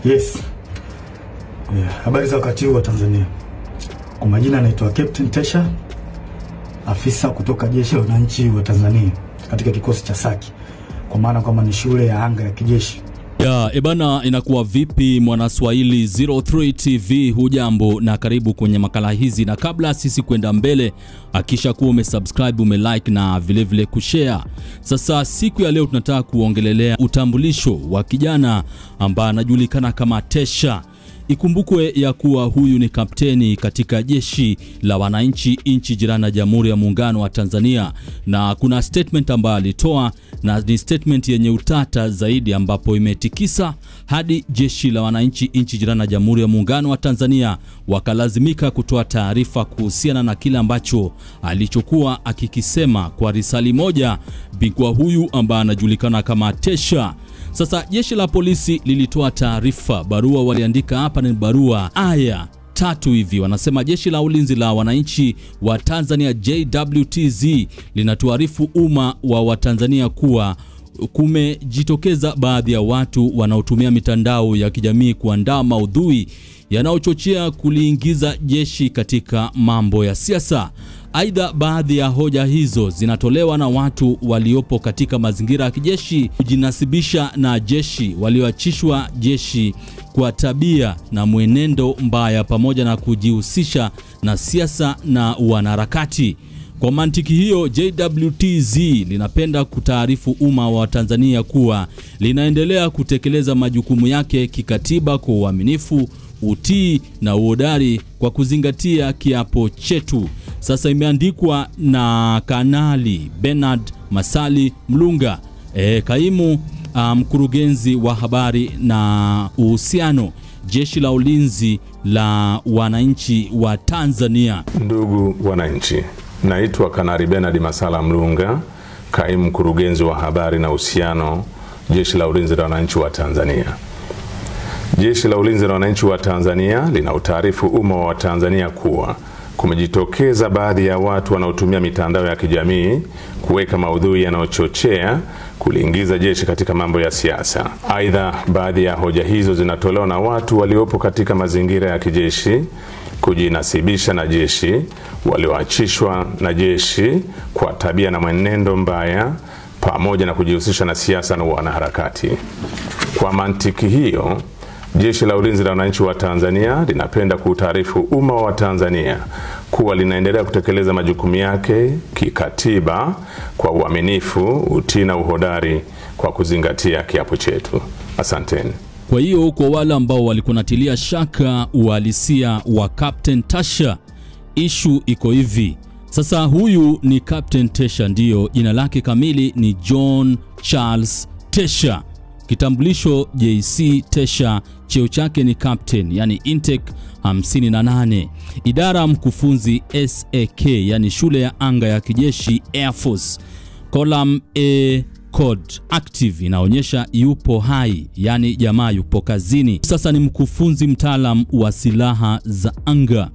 Yes. Habari za wakati huu wa Tanzania. Kwa majina naitwa Captain Tesha, afisa kutoka Jeshi la Wananchi wa Tanzania katika kikosi cha Saki. Kwa maana kwamba ni shule ya anga ya kijeshi. Ebana, inakuwa vipi Mwanaswahili 03 TV? Hujambo na karibu kwenye makala hizi, na kabla sisi kwenda mbele, hakisha kuwa umesubscribe, umelike na vile kushare. Sasa siku ya leo tunataka kuongelelea utambulisho wa kijana ambaye anajulikana kama Tesha. Ikumbukwe ya kuwa huyu ni kapteni katika Jeshi la Wananchi nchi jirani ya Jamhuri ya Muungano wa Tanzania, na kuna statement ambayo alitoa, na ni statement yenye utata zaidi, ambapo imetikisa hadi Jeshi la Wananchi nchi jirani ya Jamhuri ya Muungano wa Tanzania wakalazimika kutoa taarifa kuhusiana na kile ambacho alichokuwa akikisema kwa risali moja bingwa huyu ambaye anajulikana kama Tesha. Sasa jeshi la polisi lilitoa taarifa, barua waliandika hapa, ni barua aya 3 hivi. Wanasema jeshi la ulinzi la wananchi wa Tanzania JWTZ linatuarifu umma wa Watanzania kuwa kumejitokeza baadhi ya watu wanaotumia mitandao ya kijamii kuandaa maudhui yanayochochea kuliingiza jeshi katika mambo ya siasa. Aidha, baadhi ya hoja hizo zinatolewa na watu waliopo katika mazingira ya kijeshi kujinasibisha na jeshi, walioachishwa jeshi kwa tabia na mwenendo mbaya, pamoja na kujihusisha na siasa na wanaharakati. Kwa mantiki hiyo, JWTZ linapenda kutaarifu umma wa Tanzania kuwa linaendelea kutekeleza majukumu yake kikatiba kwa uaminifu, utii na uhodari kwa kuzingatia kiapo chetu. Sasa imeandikwa na Kanali Bernard Masali Mlunga, kaimu mkurugenzi wa habari na uhusiano, Jeshi la Ulinzi la Wananchi wa Tanzania. Ndugu wananchi, naitwa Kanali Bernard Masala Mlunga, kaimu mkurugenzi wa habari na uhusiano, Jeshi la Ulinzi la Wananchi wa Tanzania. Jeshi la Ulinzi la Wananchi wa Tanzania lina utaarifu umma wa Tanzania kuwa kumejitokeza baadhi ya watu wanaotumia mitandao ya kijamii kuweka maudhui yanayochochea kuliingiza jeshi katika mambo ya siasa. Aidha, baadhi ya hoja hizo zinatolewa na watu waliopo katika mazingira ya kijeshi kujinasibisha na jeshi, walioachishwa na jeshi kwa tabia na mwenendo mbaya, pamoja na kujihusisha na siasa na wanaharakati. Kwa mantiki hiyo, Jeshi la Ulinzi la Wananchi wa Tanzania linapenda kutaarifu umma wa Tanzania kuwa linaendelea kutekeleza majukumu yake kikatiba kwa uaminifu, utii na uhodari kwa kuzingatia kiapo chetu. Asanteni. Kwa hiyo kwa wale ambao walikuwa natilia shaka uhalisia wa Captain Tesha, issue iko hivi. Sasa huyu ni Captain Tesha, ndio jina lake kamili ni John Charles Tesha. Kitambulisho JC Tesha, cheo chake ni captain, yani intake 58. Idara mkufunzi SAK, yani shule ya anga ya kijeshi Air Force. Column A code active inaonyesha yupo hai, yani jamaa yupo kazini. Sasa ni mkufunzi mtaalam wa silaha za anga.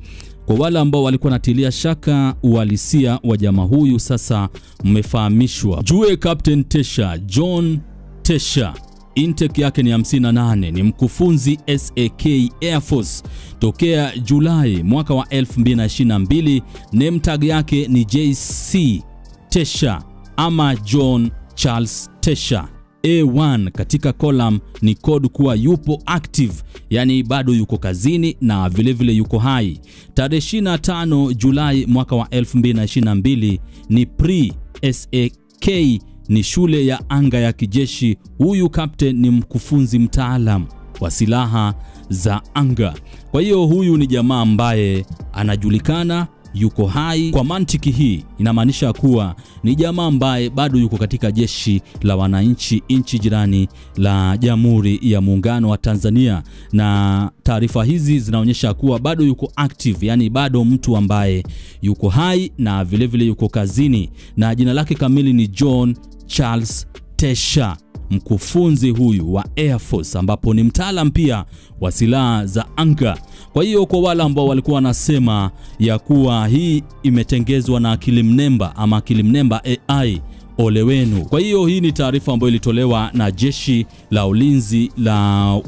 Kwa wale ambao walikuwa natilia shaka uhalisia wa jamaa huyu, sasa mmefahamishwa. Jue Captain Tesha John Tesha, intake yake ni 58, ni mkufunzi SAK Air Force tokea Julai mwaka wa 2022. Name tag yake ni JC Tesha ama John Charles Tesha. A1 katika column ni code kuwa yupo active, yani bado yuko kazini na vile yuko hai. Tarehe 25 Julai mwaka wa 2022 ni pre SAK, ni shule ya anga ya kijeshi. Huyu captain ni mkufunzi mtaalam wa silaha za anga. Kwa hiyo huyu ni jamaa ambaye anajulikana, yuko hai. Kwa mantiki hii inamaanisha kuwa ni jamaa ambaye bado yuko katika Jeshi la Wananchi nchi jirani la Jamhuri ya Muungano wa Tanzania, na taarifa hizi zinaonyesha kuwa bado yuko active, yani bado mtu ambaye yuko hai na vile yuko kazini, na jina lake kamili ni John Charles Tesha, mkufunzi huyu wa Air Force, ambapo ni mtaalam pia wa silaha za anga. Kwa hiyo kwa wale ambao walikuwa wanasema ya kuwa hii imetengezwa na akili mnemba ama akili mnemba AI, ole wenu. Kwa hiyo hii ni taarifa ambayo ilitolewa na Jeshi la Ulinzi la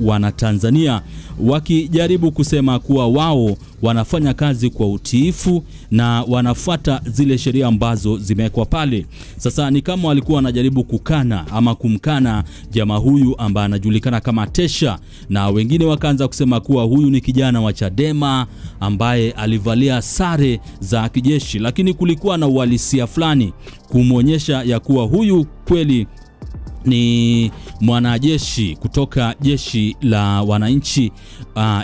Wanatanzania wakijaribu kusema kuwa wao wanafanya kazi kwa utiifu na wanafuata zile sheria ambazo zimewekwa pale. Sasa ni kama walikuwa wanajaribu kukana ama kumkana jamaa huyu ambaye anajulikana kama Tesha, na wengine wakaanza kusema kuwa huyu ni kijana wa Chadema ambaye alivalia sare za kijeshi, lakini kulikuwa na uhalisia fulani kumuonyesha ya kuwa huyu kweli ni mwanajeshi kutoka Jeshi la Wananchi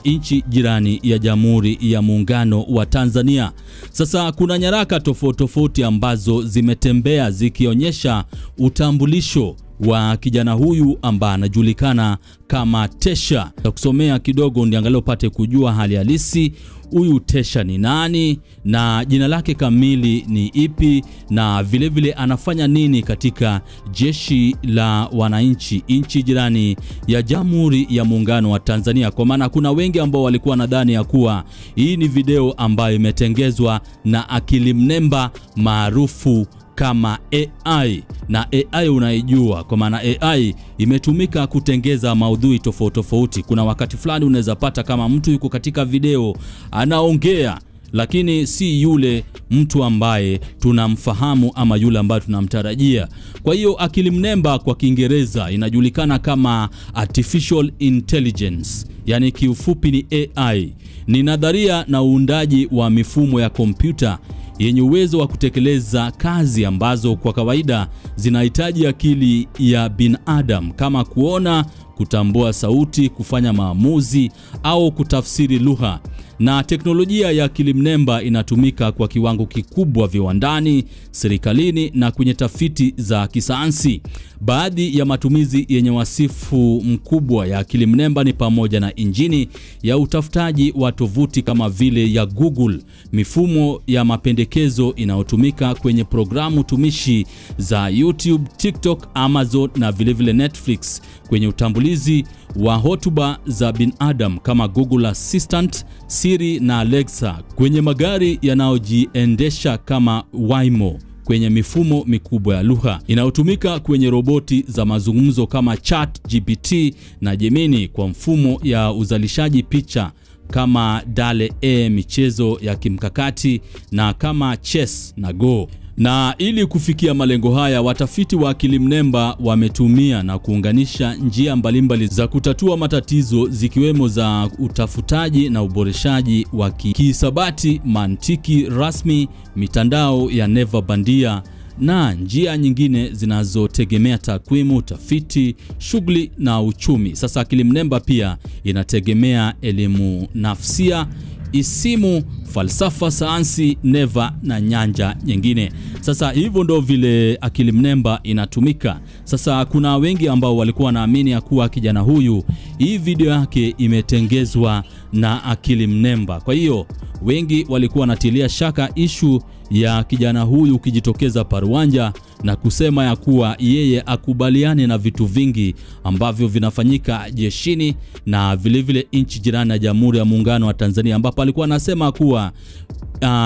nchi jirani ya Jamhuri ya Muungano wa Tanzania. Sasa kuna nyaraka tofauti ambazo zimetembea zikionyesha utambulisho wa kijana huyu ambaye anajulikana kama Tesha. Kusomea kidogo ndiangalia upate kujua hali halisi huyu Tesha ni nani na jina lake kamili ni ipi, na vile anafanya nini katika Jeshi la Wananchi nchi jirani ya Jamhuri ya Muungano wa Tanzania. Kwa maana kuna wengi ambao walikuwa nadhani ya kuwa hii ni video ambayo imetengezwa na akili mnemba maarufu kama AI, na AI unaijua, kwa maana AI imetumika kutengeza maudhui tofauti. Kuna wakati fulani unaweza pata kama mtu yuko katika video anaongea, lakini si yule mtu ambaye tunamfahamu ama yule ambaye tunamtarajia. Kwa hiyo akili mnemba kwa Kiingereza inajulikana kama Artificial Intelligence, yani kiufupi ni AI. Ni nadharia na uundaji wa mifumo ya kompyuta yenye uwezo wa kutekeleza kazi ambazo kwa kawaida zinahitaji akili ya binadamu, kama kuona, kutambua sauti, kufanya maamuzi au kutafsiri lugha. Na teknolojia ya akili mnemba inatumika kwa kiwango kikubwa viwandani, serikalini na kwenye tafiti za kisayansi. Baadhi ya matumizi yenye wasifu mkubwa ya akili mnemba ni pamoja na injini ya utafutaji wa tovuti kama vile ya Google, mifumo ya mapendekezo inayotumika kwenye programu tumishi za YouTube, TikTok, Amazon na vile Netflix, kwenye utambulizi wa hotuba za binadamu kama Google Assistant, Siri na Alexa, kwenye magari yanayojiendesha kama Waymo, kwenye mifumo mikubwa ya lugha inayotumika kwenye roboti za mazungumzo kama ChatGPT na Gemini, kwa mfumo ya uzalishaji picha kama DALL-E, michezo ya kimkakati na kama chess na Go. Na ili kufikia malengo haya, watafiti wa akili mnemba wametumia na kuunganisha njia mbalimbali za kutatua matatizo, zikiwemo za utafutaji na uboreshaji wa kihisabati, mantiki rasmi, mitandao ya neva bandia na njia nyingine zinazotegemea takwimu, tafiti, shughuli na uchumi. Sasa akili mnemba pia inategemea elimu nafsia, isimu, falsafa, sayansi, neva na nyanja nyingine. Sasa hivyo ndo vile akili mnemba inatumika. Sasa kuna wengi ambao walikuwa wanaamini ya kuwa kijana huyu, hii video yake imetengezwa na akili mnemba. Kwa hiyo wengi walikuwa wanatilia shaka ishu ya kijana huyu ukijitokeza paruanja na kusema ya kuwa yeye akubaliane na vitu vingi ambavyo vinafanyika jeshini na vile nchi jirani ya Jamhuri ya Muungano wa Tanzania, ambapo alikuwa anasema kuwa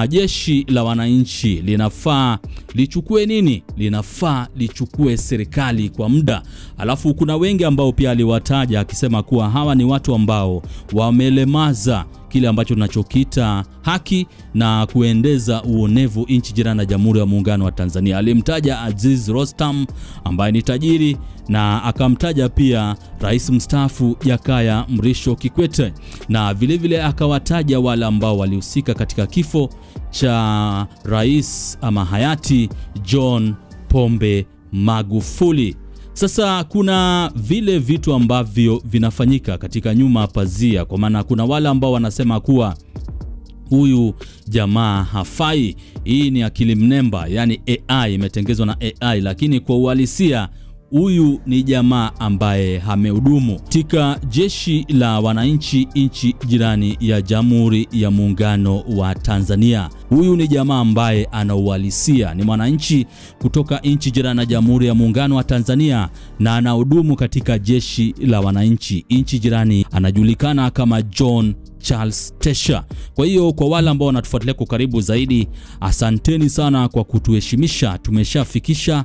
Jeshi la Wananchi linafaa lichukue nini? Linafaa lichukue serikali kwa muda. Alafu kuna wengi ambao pia aliwataja akisema kuwa hawa ni watu ambao wamelemaza kile ambacho tunachokita haki na kuendeza uonevu nchi jirani na Jamhuri ya Muungano wa Tanzania. Alimtaja Aziz Rostam ambaye ni tajiri, na akamtaja pia Rais mstaafu Jakaya Mrisho Kikwete, na vile akawataja wale ambao walihusika katika kifo cha Rais ama hayati John Pombe Magufuli. Sasa kuna vile vitu ambavyo vinafanyika katika nyuma pazia, kwa maana kuna wale ambao wanasema kuwa huyu jamaa hafai. Hii ni akili mnemba, yani AI, imetengezwa na AI, lakini kwa uhalisia huyu ni jamaa ambaye amehudumu katika Jeshi la Wananchi nchi jirani ya Jamhuri ya Muungano wa Tanzania. Huyu ni jamaa ambaye ana uhalisia, ni mwananchi kutoka nchi jirani ya Jamhuri ya Muungano wa Tanzania na anahudumu katika Jeshi la Wananchi nchi jirani. Anajulikana kama John Charles Tesha. Kwa hiyo kwa wale ambao wanatufuatilia kwa karibu zaidi, asanteni sana kwa kutuheshimisha. Tumeshafikisha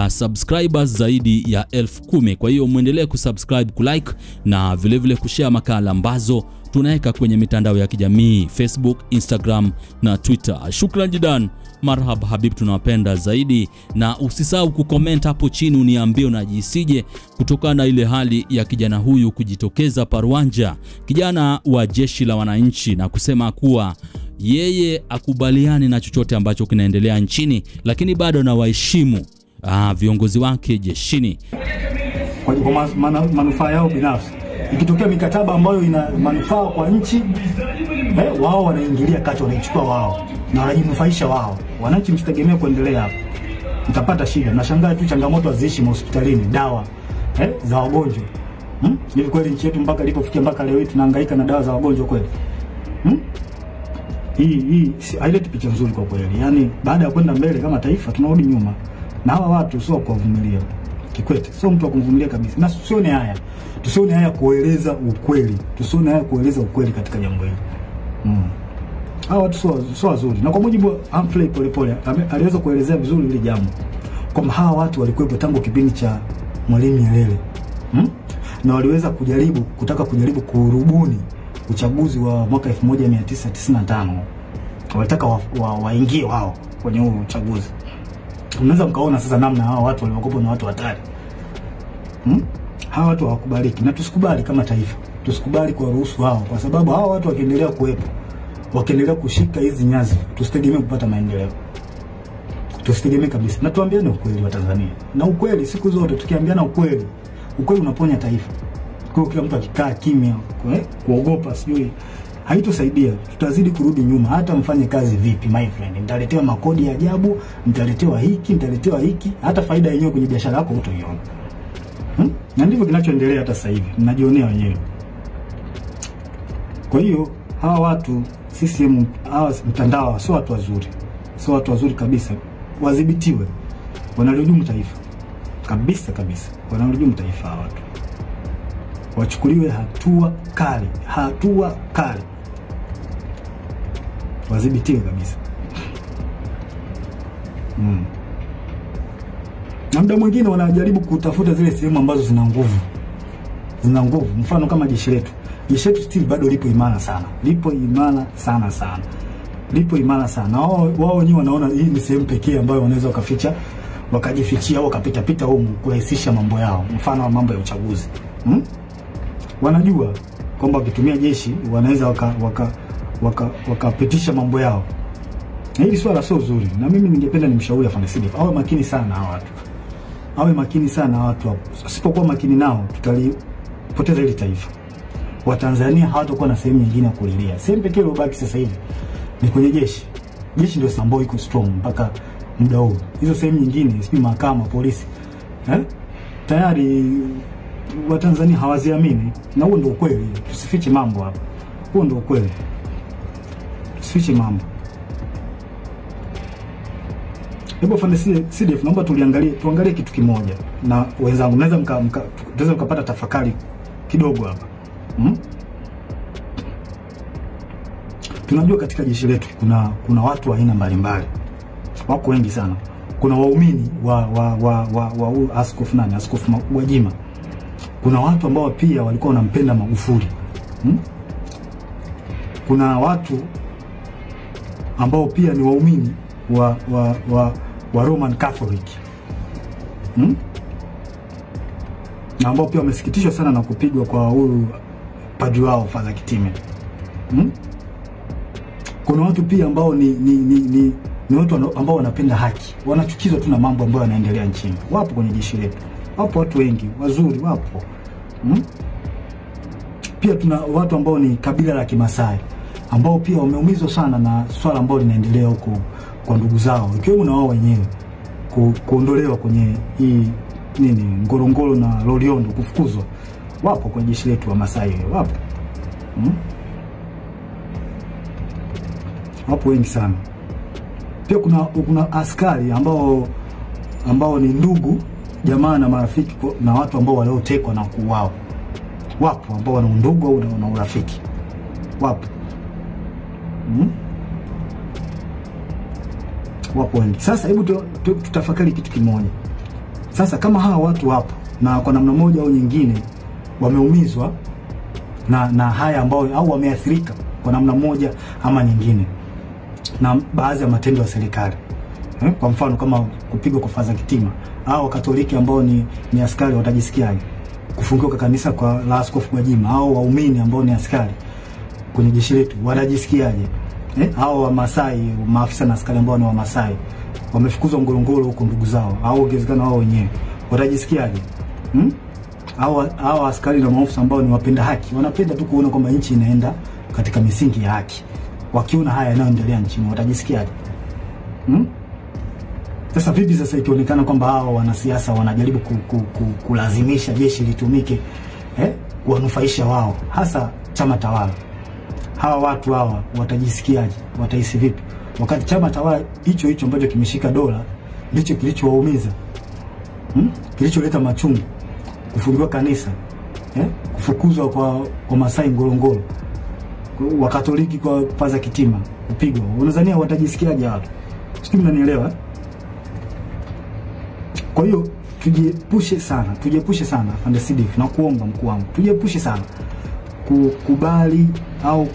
subscribers zaidi ya 10,000. Kwa hiyo muendelee kusubscribe, kulike na vile vile kushare makala ambazo tunaweka kwenye mitandao ya kijamii Facebook, Instagram na Twitter. Shukran jidan. Marhaba habib, tunawapenda zaidi, na usisahau kucomment hapo chini uniambie unajisije kutokana na ile hali ya kijana huyu kujitokeza Parwanja, kijana wa jeshi la wananchi, na kusema kuwa yeye akubaliani na chochote ambacho kinaendelea nchini, lakini bado na waheshimu viongozi wake jeshini kwa manufaa yao binafsi. Ikitokea mikataba ambayo ina manufaa kwa nchi, wao wanaingilia kati, wanaichukua wao na wanajinufaisha wao. Wananchi msitegemea kuendelea hapo, mtapata shida. Nashangaa tu changamoto haziishi hospitalini, dawa za wagonjwa. Hivi kweli nchi yetu mpaka ilipofikia mpaka leo tunahangaika na dawa za wagonjwa kweli? Hii haileti picha nzuri kwa kweli. Yaani baada ya kwenda mbele kama taifa tunarudi nyuma. Na hawa watu sio kwa kuvumilia. Kikwete sio mtu wa kuvumilia kabisa. Na tusione haya kueleza ukweli. Tusione haya kueleza ukweli katika jambo hili. Hawa watu sio wazuri. Na kwa mujibu wa Humphrey Polepole aliweza kuelezea vizuri ile jambo, kwamba hawa watu walikuwepo tangu kipindi cha Mwalimu Nyerere. Na waliweza kutaka kujaribu kurubuni uchaguzi wa mwaka 1995. Walitaka waingie wao kwenye huo uchaguzi. Unaweza mkaona sasa namna hawa watu waliokopo na watu hatari. Hawa watu hawakubaliki, na tusikubali kama taifa. Tusikubali kwa ruhusu hao, kwa sababu hawa watu wakiendelea kuwepo, wakiendelea kushika hizi nyazi, tusitegemee kupata maendeleo. Tusitegemee kabisa. Na tuambiane ukweli wa Tanzania. Na ukweli siku zote tukiambiana ukweli, ukweli unaponya taifa. Kwa kila mtu akikaa kimya, kuogopa sijui, haitosaidia. Tutazidi kurudi nyuma. Hata mfanye kazi vipi my friend, mtaletewa makodi ya ajabu, mtaletewa hiki, hata faida yenyewe kwenye biashara yako hutaiona. Na ndivyo kinachoendelea hata sasa hivi. Mnajionea wenyewe. Kwa hiyo hawa watu CCM, hawa mtandao sio watu wazuri. Sio watu wazuri kabisa. Wadhibitiwe. Wanalihujumu taifa. Kabisa. Wanalihujumu taifa hawa watu. Wachukuliwe hatua kali. Wadhibitiwe kabisa. Na muda mwingine wanajaribu kutafuta zile sehemu ambazo zina nguvu. Mfano kama jeshi letu. Jeshi letu still bado lipo imara sana. Lipo imara sana. Wao wenyewe wanaona hii ni sehemu pekee ambayo wanaweza wakajifichia au wakapita huko kurahisisha mambo yao. Mfano mambo ya uchaguzi. Wanajua kwamba wakitumia jeshi wanaweza wakapitisha mambo yao. Na hili swala sio zuri. Na mimi ningependa nimshauri afanye CDF awe makini sana hawa watu. Asipokuwa makini nao tutalipoteza hili taifa. Watanzania hawatakuwa na sehemu nyingine ya kulilia. Sehemu pekee iliyobaki sasa hivi ni kwenye jeshi. Jeshi ndio sambo iko strong mpaka muda huu. Hizo sehemu nyingine, sio mahakama, polisi, tayari Watanzania hawaziamini. Na huo ndio ukweli. Tusifiche mambo hapa. Huo ndio ukweli. Tusifiche mambo. Hebu fanya CDF, naomba tuangalie kitu kimoja. Na wenzangu tunaweza mkapata tafakari kidogo hapa. Tunajua katika jeshi letu kuna watu wa aina mbalimbali. Wako wengi sana. Kuna waumini wa Askofu Gwajima. Kuna watu ambao pia walikuwa wanampenda Magufuli. Kuna watu ambao pia ni waumini wa Roman Catholic. Na ambao pia wamesikitishwa sana na kupigwa kwa huyu padri wao Father Kitime. Kuna watu pia ambao ni watu ambao wanapenda haki. Wanachukizwa tu na mambo ambayo yanaendelea nchini. Wapo kwenye jeshi letu. Wapo watu wengi wazuri, wapo. Pia tuna watu ambao ni kabila la Kimasai ambao pia wameumizwa sana na swala ambalo linaendelea huko kwa ndugu zao, ikiwemo na wao wenyewe kuondolewa kwenye hii Ngorongoro na Loliondo, kufukuzwa. Wapo kwenye jeshi letu wa Masai, wapo. Wapo wengi sana. Pia kuna askari ambao ni ndugu, jamaa na marafiki na watu ambao waliotekwa na kuuawa. Wapo ambao wana undugu au wana urafiki. wapo. Wapo wengi. Sasa hebu tutafakari kitu kimoja. Sasa kama hawa watu wapo na kwa namna moja au nyingine wameumizwa na haya ambao au wameathirika kwa namna moja ama nyingine na baadhi ya matendo ya serikali. Kwa mfano kama kupigwa kwa Faza Kitima au Katoliki ambao ni askari watajisikiaje? Kufungiwa kwa kanisa kwa la Askofu Gwajima au waumini ambao ni askari kwenye jeshi letu watajisikiaje? Au Wamasai, maafisa na askari ambao ni Wamasai wamefukuzwa Ngorongoro huko ndugu zao au ongezekana wao wenyewe watajisikiaje? Hao askari na maafisa ambao ni wapenda haki wanapenda tu kuona kwamba nchi inaenda katika misingi ya haki. Wakiona haya yanayoendelea nchini watajisikiaje? Sasa vipi sasa ikionekana kwamba hao wanasiasa wanajaribu kulazimisha jeshi litumike kuwanufaisha wao, hasa chama tawala? Hawa watu hawa watajisikiaje? Watahisi vipi? Wakati chama tawala hicho ambacho kimeshika dola ndicho kilichowaumiza, kilicholeta machungu, kufungiwa kanisa, kufukuzwa kwa Masai Ngorongoro, wa Katoliki kwa Faza Kitima kupigwa. Unadhania watajisikiaje watu? Sijui mnanielewa? Kwa hiyo tujiepushe sana Afande Sidif, na kuomba mkuu wangu, tujiepushe sana kukubali au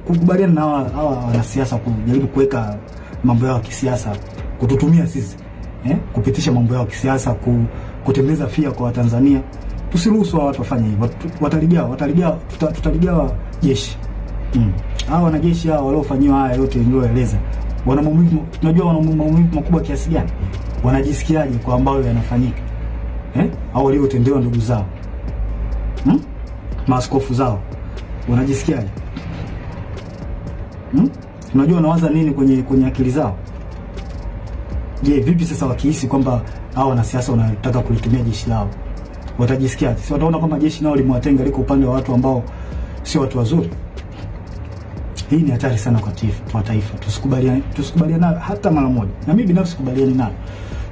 kukubaliana na hawa wanasiasa kujaribu kuweka mambo yao ya kisiasa, kututumia sisi kupitisha mambo yao ya kisiasa, kutembeza fia kwa Watanzania. Tusiruhusu watu wafanye hivyo. Tutaligawa jeshi. Hao wanajeshi hao waliofanywa haya yote nilioeleza, wana maumivu, tunajua wana maumivu makubwa kiasi gani? Wanajisikiaje kwa ambayo yanafanyika? Au waliotendewa ndugu zao, maaskofu zao, wanajisikiaje? Tunajua wanawaza nini kwenye akili zao? Je, vipi sasa wakihisi kwamba hao wanasiasa wanataka kulitumia jeshi lao, watajisikiaje? Si wataona kama jeshi nao limewatenga, liko upande wa watu ambao sio watu wazuri? Hii ni hatari sana kwa taifa. Tusikubaliane nayo hata mara moja. Na mimi binafsi sikubaliani nayo.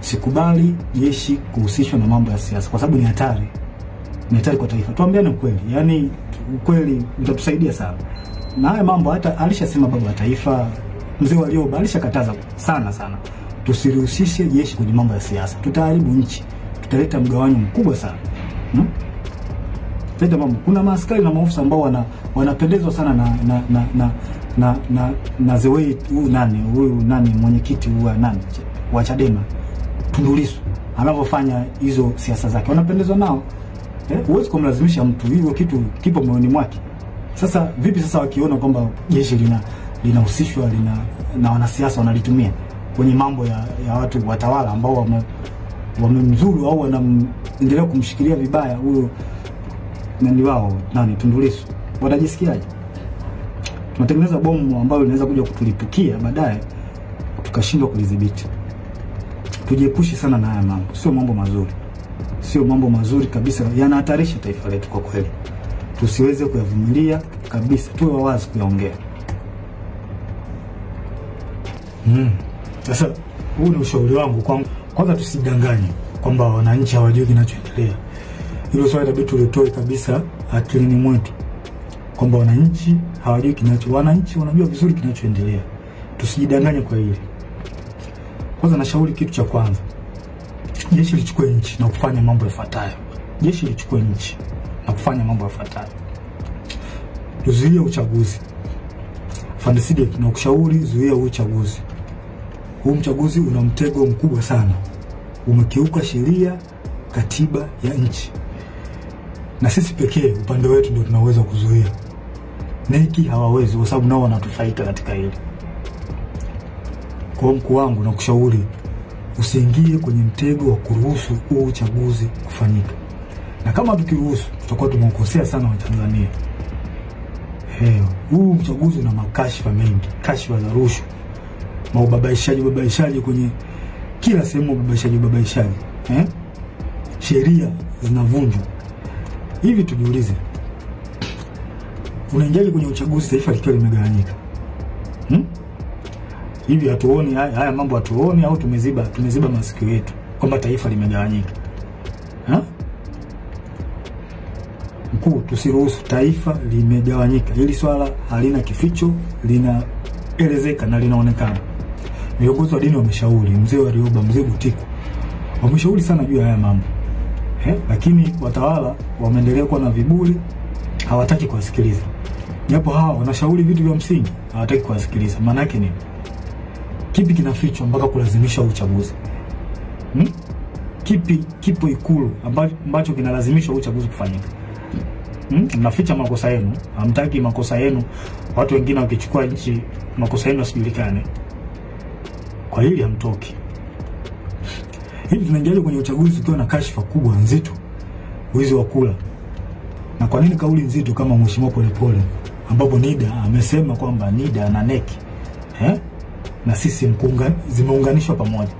Sikubali jeshi kuhusishwa na mambo ya siasa kwa sababu ni hatari. Ni hatari kwa taifa. Tuambiane ukweli. Yaani ukweli utatusaidia sana. Na haya mambo hata alishasema baba wa taifa Mzee Warioba alishakataza sana. Tusirihusishe jeshi kwenye mambo ya siasa. Tutaharibu nchi. Tutaleta mgawanyo mkubwa sana. Tenda mambo. Kuna maaskari na maafisa ambao wanapendezwa sana na the way huyu nani mwenyekiti wa Chadema Tundu Lissu anavyofanya hizo siasa zake, wanapendezwa nao. Huwezi kumlazimisha mtu, hivyo kitu kipo moyoni mwake. Sasa vipi sasa wakiona kwamba jeshi linahusishwa na wanasiasa wanalitumia kwenye mambo ya watu watawala ambao wamemzuru au wanaendelea kumshikilia vibaya huyo nani wao Tundu Lissu, watajisikiaje? Tunatengeneza bomu ambalo linaweza kuja kutulipukia baadaye tukashindwa kulidhibiti. Tujiepushe sana na haya mambo. Sio mambo mazuri kabisa, yanahatarisha taifa letu kwa kweli. Tusiweze kuyavumilia kabisa, tuwe wazi kuyaongea. Sasa huu ni ushauri wangu kwanza tusidanganye kwamba wananchi hawajui kinachoendelea. Hilo swali inabidi tulitoe kabisa akilini mwetu kwamba wananchi hawajui wananchi wanajua vizuri kinachoendelea. Tusijidanganye kwa hili. Kwanza nashauri kitu cha kwanza, jeshi lichukue nchi na kufanya mambo yafuatayo. Tuzuie uchaguzi. Afande Sidif, na kushauri zuia uchaguzi. Huu uchaguzi una mtego mkubwa sana. Umekiuka sheria, katiba ya nchi. Na sisi pekee upande wetu ndio tunaweza kuzuia. Neki hawawezi kwa sababu nao wanatufaika katika hili. Kwa mkuu wangu na kushauri usiingie kwenye mtego wa kuruhusu huu uchaguzi kufanyika. Na kama tukiruhusu tutakuwa tumekosea sana wa Tanzania. Huu uchaguzi una makashfa mengi, kashfa za rushwa, ubabaishaji kwenye kila sehemu, ubabaishaji. Sheria zinavunjwa. Hivi tujiulize, unaingia kwenye uchaguzi taifa likiwa limegawanyika? Hivi hatuoni haya mambo, hatuoni au tumeziba masikio yetu kwamba taifa limegawanyika? mkuu, tusiruhusu. Taifa limegawanyika. Hili swala halina kificho, linaelezeka na linaonekana. Viongozi wa dini wameshauri, mzee wa Rioba, mzee Butiku, wameshauri sana juu ya haya mambo. Lakini watawala wameendelea kuwa na viburi, hawataki kuwasikiliza. Japo hawa wanashauri vitu vya msingi, hawataki kuwasikiliza. Maana yake nini? Kipi kinafichwa mpaka kulazimisha uchaguzi? Kipi kipo Ikulu ambacho kinalazimisha uchaguzi kufanyika? Mnaficha makosa yenu, hamtaki makosa yenu watu wengine wakichukua nchi makosa yenu yasijulikane. Kwa hili hamtoki. Hivi tunaingia kwenye uchaguzi tukiwa na kashfa kubwa nzito, wizi wa kula. Na kwa nini kauli nzito kama Mheshimiwa Polepole, ambapo NIDA amesema kwamba NIDA na NEC na sisi zimeunganishwa pamoja?